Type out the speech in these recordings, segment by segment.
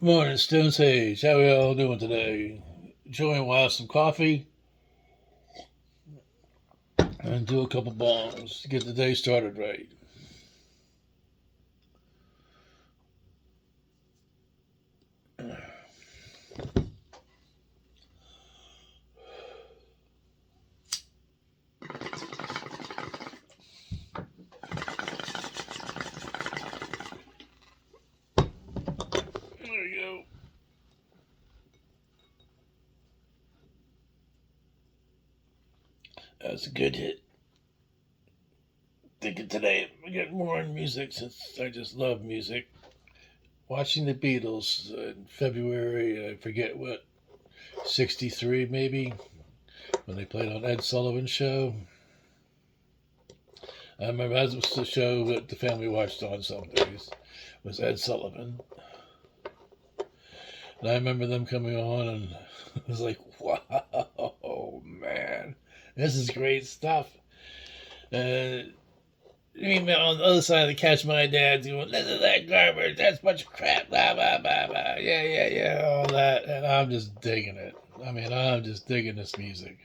Morning, Stone Sage. How we all doing today? Enjoying while some coffee and do a couple bongs to get the day started right. There you go. That's a good hit. Thinking today we get more in music since I just love music. Watching the Beatles in February, I forget what, 63 maybe, when they played on Ed Sullivan's show. I remember that was the show that the family watched on Sundays, was Ed Sullivan. And I remember them coming on, and it was like, wow, man, this is great stuff. Meanwhile, on the other side of the couch, my dad's going, listen to that garbage, that's a bunch of crap, blah, blah, blah, blah, yeah, all that. And I'm just digging it. I mean, I'm just digging this music.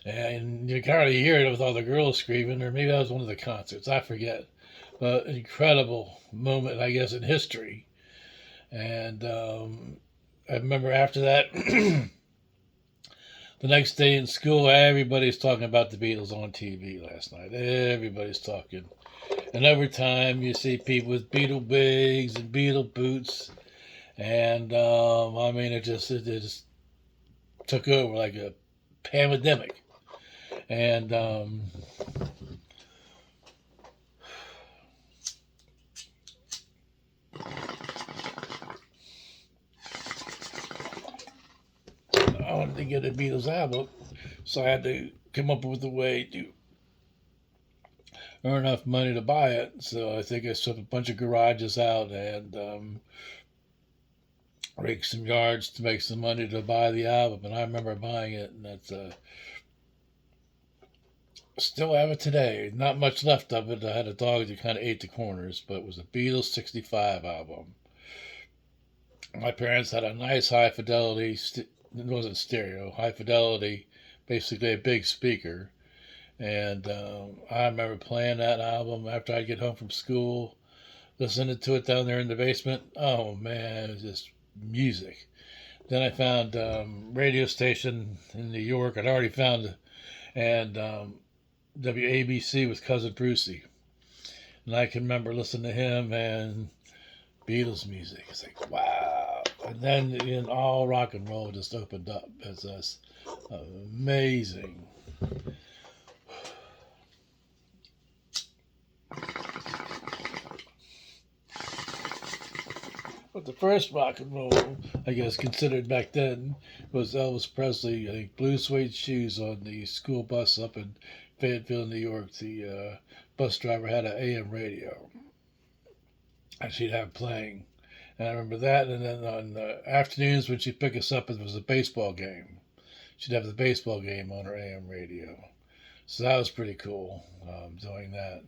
And you can hardly hear it with all the girls screaming, or maybe that was one of the concerts, I forget. But an incredible moment, I guess, in history. And I remember after that, the next day in school, everybody's talking about the Beatles on TV last night. Everybody's talking. And over time, you see people with Beatle wigs and Beatle boots. And I mean, it just took over like a pandemic. And I wanted to get a Beatles album, so I had to come up with a way to earn enough money to buy it. So I think I swept a bunch of garages out and raked some yards to make some money to buy the album. And I remember buying it, and that's still have it today. Not much left of it. I had a dog that kind of ate the corners, but it was a Beatles '65 album. My parents had a nice high fidelity. It wasn't stereo, high fidelity, basically a big speaker. And I remember playing that album after I'd get home from school, listening to it down there in the basement. Oh man, it was just music. Then I found radio station in New York. I'd already found, and WABC with Cousin Brucey. And I can remember listening to him and Beatles music. It's like, wow. And then in all rock and roll just opened up as this amazing. But the first rock and roll, I guess, considered back then, was Elvis Presley. I think Blue Suede Shoes on the school bus up in Fayetteville, New York. The bus driver had an AM radio, and she'd have playing. And I remember that. And then on the afternoons when she'd pick us up, it was a baseball game. She'd have the baseball game on her AM radio. So that was pretty cool, doing that.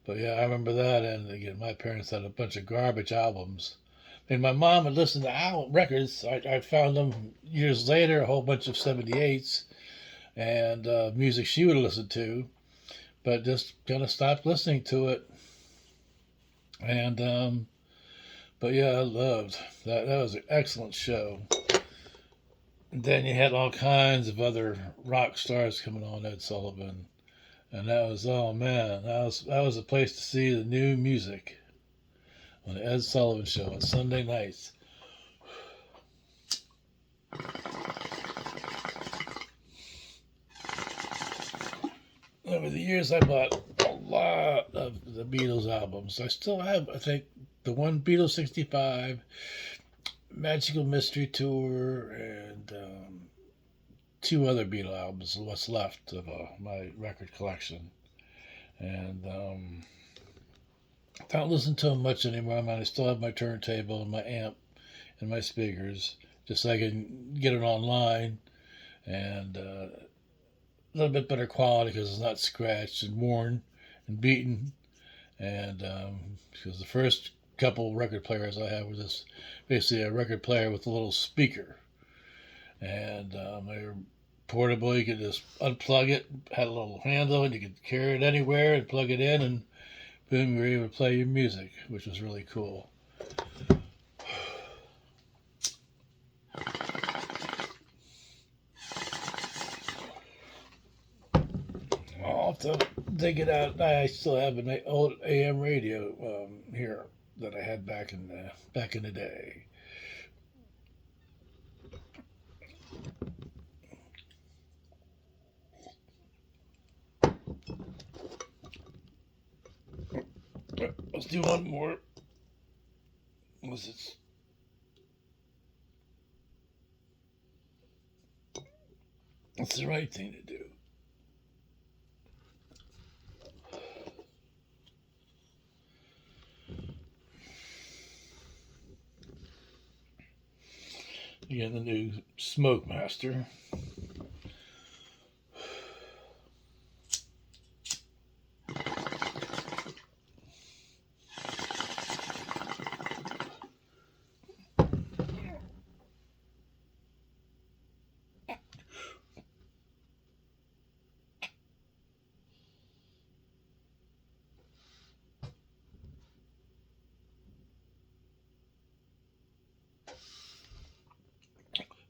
But yeah, I remember that. And again, my parents had a bunch of garbage albums. And my mom would listen to album records. I found them years later, a whole bunch of 78s and music she would listen to, but just kind of stopped listening to it. And but yeah, I loved that. That was an excellent show. And then you had all kinds of other rock stars coming on, Ed Sullivan, and that was, oh man, that was a place to see the new music on the Ed Sullivan Show on Sunday nights. Over the years, I bought a lot of the Beatles albums. I still have, I think, the one Beatles '65, Magical Mystery Tour, and two other Beatle albums. What's left of my record collection, and don't listen to them much anymore. I mean, I still have my turntable and my amp and my speakers, just so I can get it online and a little bit better quality because it's not scratched and worn and beaten. And because the first couple record players I have, was this basically a record player with a little speaker, and they're portable. You could just unplug it, had a little handle, and you could carry it anywhere and plug it in, and boom, you're able to play your music, which was really cool. I'll have to dig it out. I still have an old AM radio here that I had back in the day. Let's do one more. It's the right thing to do. Again, the new Smoke Master.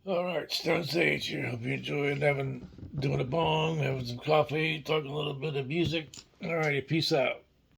All right, Stone Sage here. Hope you enjoyed doing a bong, having some coffee, talking a little bit of music. All righty, peace out.